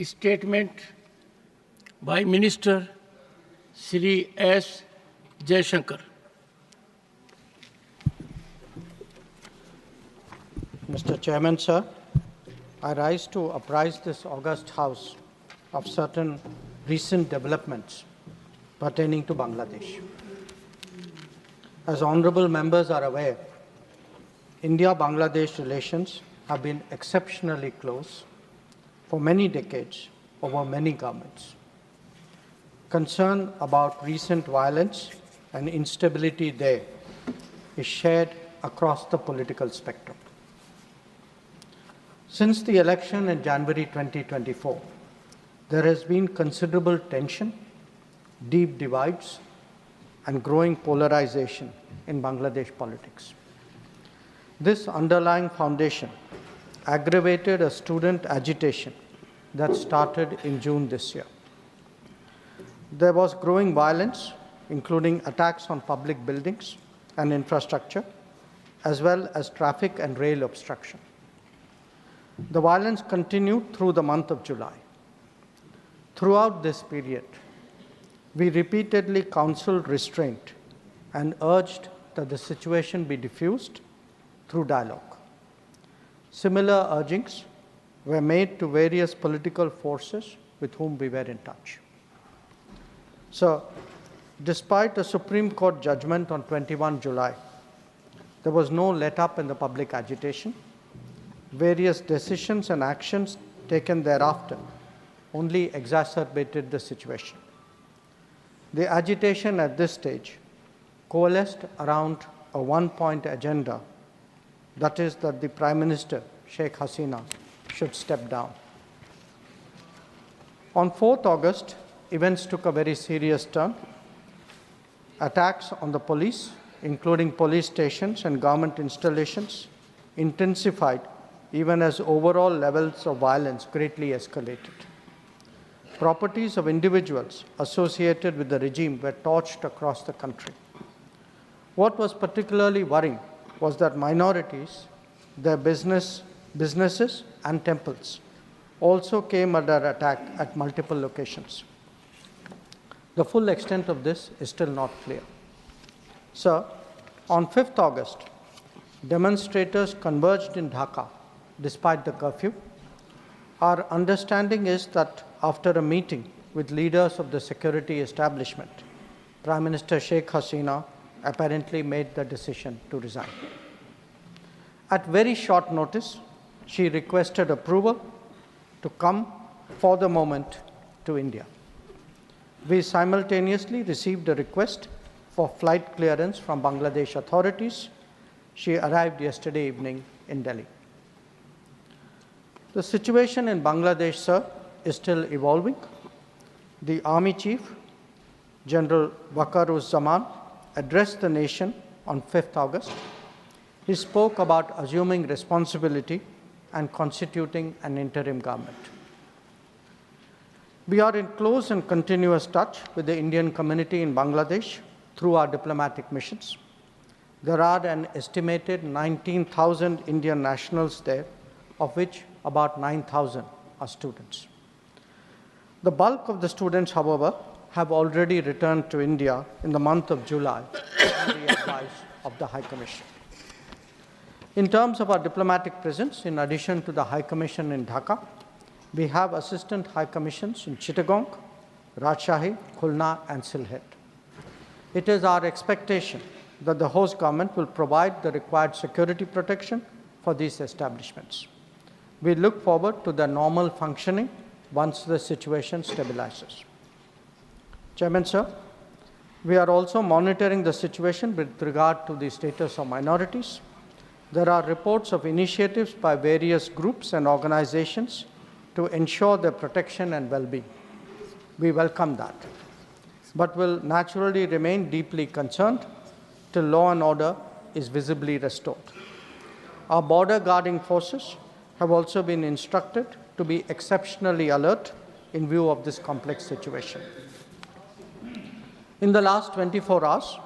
statement by Minister Shri S. JAishankar. Mr. Chairman, sir, I rise to apprise this august House of certain recent developments pertaining to Bangladesh. As honorable members are aware, India-Bangladesh relations have been exceptionally close for many decades over many governments. Concern about recent violence and instability there is shared across the political spectrum. Since the election in January 2024, there has been considerable tension, deep divides, and growing polarization in Bangladesh politics. This underlying foundation aggravated a student agitation that started in June this year. There was growing violence, including attacks on public buildings and infrastructure, as well as traffic and rail obstruction. The violence continued through the month of July. Throughout this period, we repeatedly counseled restraint and urged that the situation be diffused through dialogue. Similar urgings were made to various political forces with whom we were in touch. So, despite a Supreme Court judgment on 21 July, there was no let-up in the public agitation. Various decisions and actions taken thereafter only exacerbated the situation. The agitation at this stage coalesced around a one-point agenda, that is that the Prime Minister, Sheikh Hasina, should step down. On 4th August, events took a very serious turn. Attacks on the police, including police stations and government installations, intensified even as overall levels of violence greatly escalated. Properties of individuals associated with the regime were torched across the country. What was particularly worrying was that minorities, their businesses and temples also came under attack at multiple locations. The full extent of this is still not clear. Sir, on 5th August, demonstrators converged in Dhaka despite the curfew. Our understanding is that after a meeting with leaders of the security establishment, Prime Minister Sheikh Hasina apparently made the decision to resign. At very short notice, she requested approval to come for the moment to India. We simultaneously received a request for flight clearance from Bangladesh authorities. She arrived yesterday evening in Delhi. The situation in Bangladesh, sir, is still evolving. The Army Chief, General Waqar-uz-Zaman, addressed the nation on 5th August. He spoke about assuming responsibility and constituting an interim government. We are in close and continuous touch with the Indian community in Bangladesh through our diplomatic missions. There are an estimated 19,000 Indian nationals there, of which about 9,000 are students. The bulk of the students, however, have already returned to India in the month of July on the advice of the High Commission. In terms of our diplomatic presence, in addition to the High Commission in Dhaka, we have Assistant High Commissions in Chittagong, Rajshahi, Khulna, and Sylhet. It is our expectation that the host government will provide the required security protection for these establishments. We look forward to their normal functioning once the situation stabilizes. Chairman, sir, we are also monitoring the situation with regard to the status of minorities. There are reports of initiatives by various groups and organizations to ensure their protection and well-being. We welcome that, but will naturally remain deeply concerned till law and order is visibly restored. Our border guarding forces have also been instructed to be exceptionally alert in view of this complex situation. In the last 24 hours,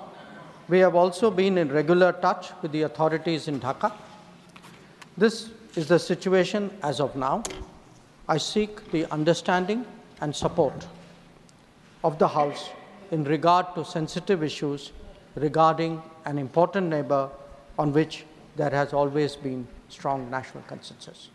we have also been in regular touch with the authorities in Dhaka. This is the situation as of now. I seek the understanding and support of the House in regard to sensitive issues regarding an important neighbor on which there has always been strong national consensus.